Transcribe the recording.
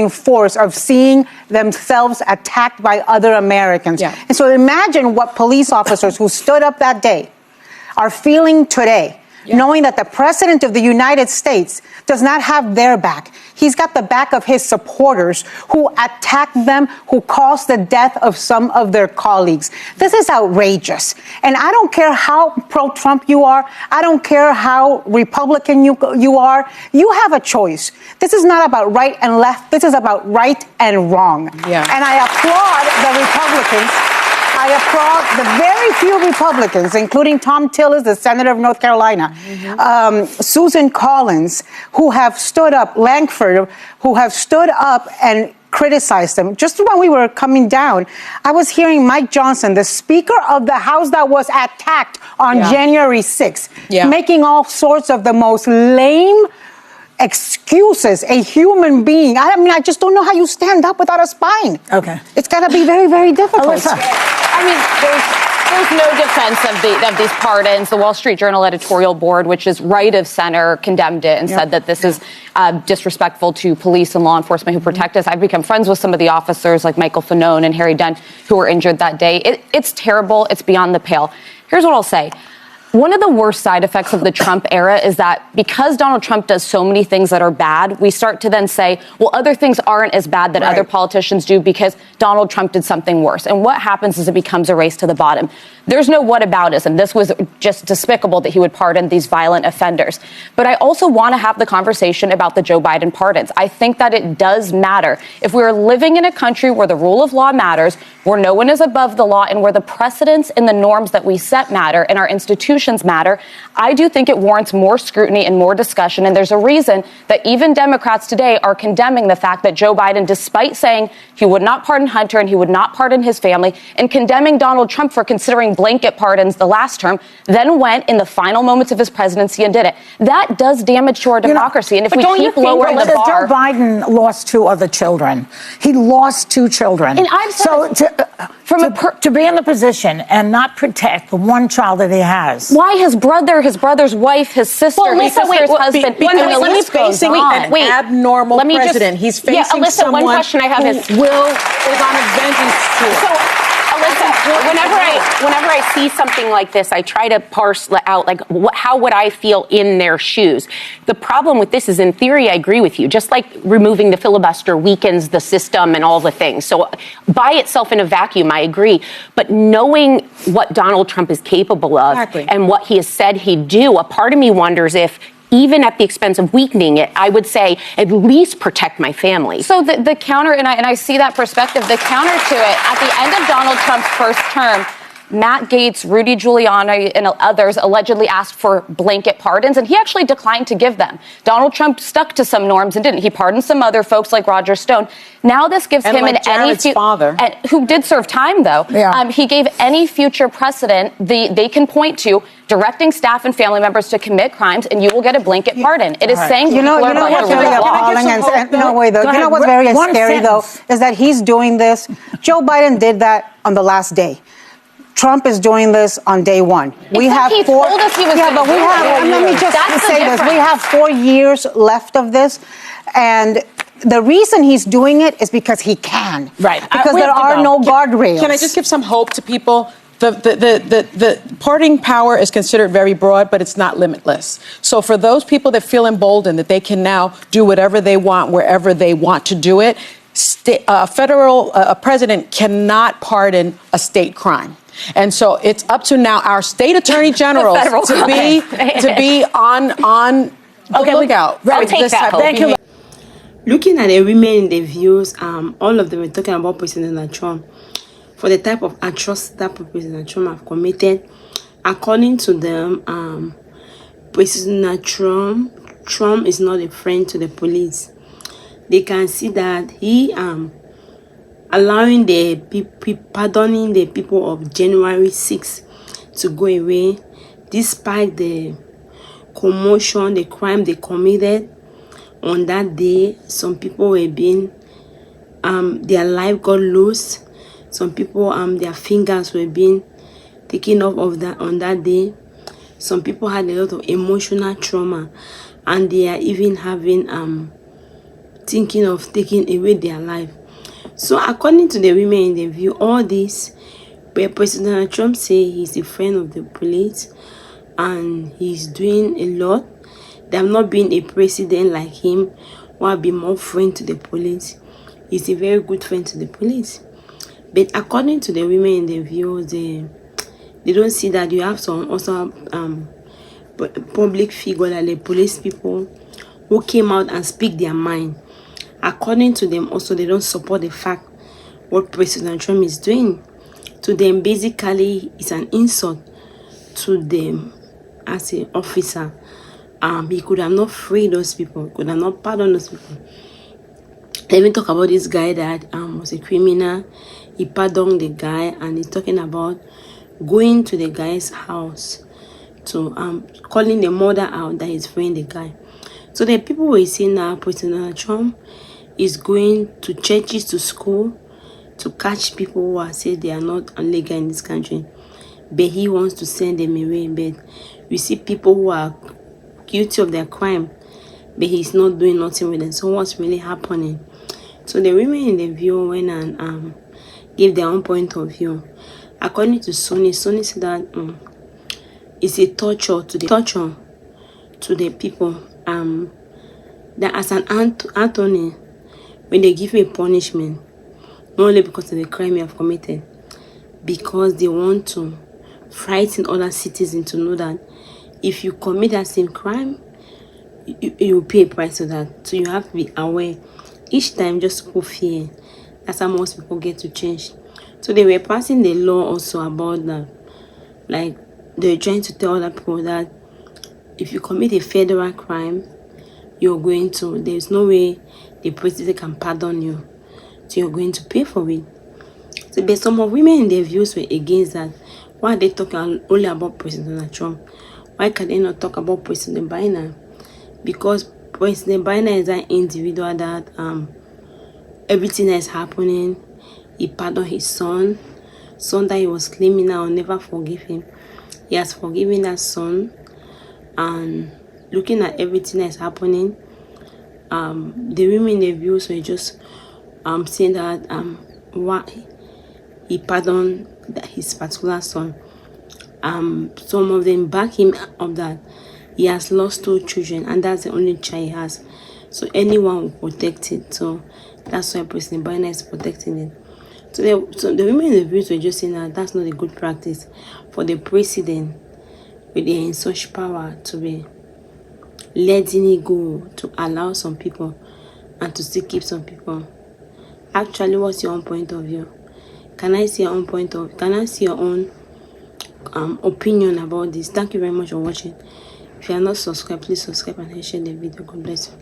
force of seeing themselves attacked by other Americans. Yeah. And so imagine what police officers who stood up that day are feeling today, knowing that the President of the United States does not have their back. He's got the back of his supporters who attacked them, who caused the death of some of their colleagues. This is outrageous. And I don't care how pro-Trump you are. I don't care how Republican you are. You have a choice. This is not about right and left. This is about right and wrong. Yeah. And I applaud the Republicans. I applaud the very few Republicans, including Tom Tillis, the senator of North Carolina, Susan Collins, who have stood up, Langford, who have stood up and criticized them. Just when we were coming down, I was hearing Mike Johnson, the Speaker of the House that was attacked on January 6th, making all sorts of the most lame excuses, a human being. I mean, I just don't know how you stand up without a spine. Okay. It's got to be very, very difficult. I mean, there's no defense of these pardons. The Wall Street Journal editorial board, which is right of center, condemned it and said that this is disrespectful to police and law enforcement who protect us. I've become friends with some of the officers like Michael Fanone and Harry Dent who were injured that day. It's terrible. It's beyond the pale. Here's what I'll say. One of the worst side effects of the Trump era is that because Donald Trump does so many things that are bad, we start to then say, well, other things aren't as bad that other politicians do because Donald Trump did something worse. And what happens is it becomes a race to the bottom. There's no whataboutism. This was just despicable that he would pardon these violent offenders. But I also want to have the conversation about the Joe Biden pardons. I think that it does matter. If we're living in a country where the rule of law matters, where no one is above the law, and where the precedents and the norms that we set matter and our institutions matter, I do think it warrants more scrutiny and more discussion. And there's a reason that even Democrats today are condemning the fact that Joe Biden, despite saying he would not pardon Hunter and he would not pardon his family, and condemning Donald Trump for considering blanket pardons the last term, then went in the final moments of his presidency and did it. That does damage to our democracy. And if we keep lowering the bar... Joe Biden lost 2 other children. He lost 2 children. And I've said to be in the position and not protect the one child that he has. Why his brother, his brother's wife, his sister, his sister's husband? He's facing an abnormal president. He's facing someone question I have who is on a vengeance tour. So, Alyssa, whenever I see something like this, I try to parse out, like, how would I feel in their shoes? The problem with this is, in theory, I agree with you. Just like removing the filibuster weakens the system and all the things. So by itself in a vacuum, I agree. But knowing what Donald Trump is capable of and what he has said he'd do, a part of me wonders if, even at the expense of weakening it, I would say at least protect my family. So the counter, and I see that perspective, the counter to it, at the end of Donald Trump's first term, Matt Gaetz, Rudy Giuliani, and others allegedly asked for blanket pardons, and he actually declined to give them. Donald Trump stuck to some norms and didn't. He pardoned some other folks like Roger Stone. Now this gives him father, who did serve time, though. He gave any future precedent they can point to directing staff and family members to commit crimes, and you will get a blanket pardon. It is saying you know what's very appalling, and no way though. You know what's very scary though is that he's doing this. Joe Biden did that on the last day. Trump is doing this on day 1. We have he told us he was but we have. Let me just say this: we have 4 years left of this, and the reason he's doing it is because he can. Right. Because there are no guardrails. Can I just give some hope to people? The pardoning power is considered very broad, but it's not limitless. So for those people that feel emboldened that they can now do whatever they want, wherever they want to do it, a president cannot pardon a state crime. And so it's up to now our state attorney general to be on the lookout for this type of behavior. Looking at the women in the views, all of them were talking about President Trump. For the type of atrocity that President Trump have committed, according to them, President Trump is not a friend to the police. They can see that he allowing pardoning the people of January 6th to go away, despite the commotion, the crime they committed on that day. Some people were being, their life got lost. Some people, their fingers were being taken off of that on that day. Some people had a lot of emotional trauma, and they are even having thinking of taking away their life. So according to the women in the View, all this, where President Trump say he's a friend of the police and he's doing a lot, they have not been a president like him who have been more friend to the police. He's a very good friend to the police. But according to the women in the View, they don't see that you have some also public figure like the police people who came out and speak their mind. According to them, also they don't support the fact what President Trump is doing. To them, basically, it's an insult to them as an officer. He could have not freed those people, could have not pardoned those people. They even talk about this guy that was a criminal. He pardoned the guy, and he's talking about going to the guy's house to calling the mother out that he's freeing the guy. So the people we see now, President Trump is going to churches, to school, to catch people who are say they are not illegal in this country. But he wants to send them away. But we see people who are guilty of their crime, but he's not doing nothing with them. So what's really happening? So the women in the View went and gave their own point of view. According to Sony said that it's a torture to the people. That as an attorney, when they give you a punishment, not only because of the crime you have committed, because they want to frighten other citizens to know that if you commit that same crime, you will pay a price for that. So you have to be aware each time, just to put fear. That's how most people get to change. So they were passing the law also about that, like they're trying to tell other people that if you commit a federal crime, there's no way the president can pardon you. So you're going to pay for it. So but some of women in their views were against that. Why are they talking only about President Trump? Why can they not talk about President Biden? Because President Biden is an individual that everything that is happening, he pardoned his son that he was claiming, I'll never forgive him. He has forgiven that son, and looking at everything that's happening, the women in the Views were just saying that why he pardoned his particular son. Some of them back him up that he has lost 2 children and that's the only child he has. So anyone will protect it. So that's why President Biden is protecting it. So the women in the Views were just saying that that's not a good practice for the president with in such power to be letting it go, to allow some people and to still keep some people. Actually, what's your own point of view? Can I see your own opinion about this? Thank you very much for watching. If you are not subscribed, please subscribe and share the video. God bless you.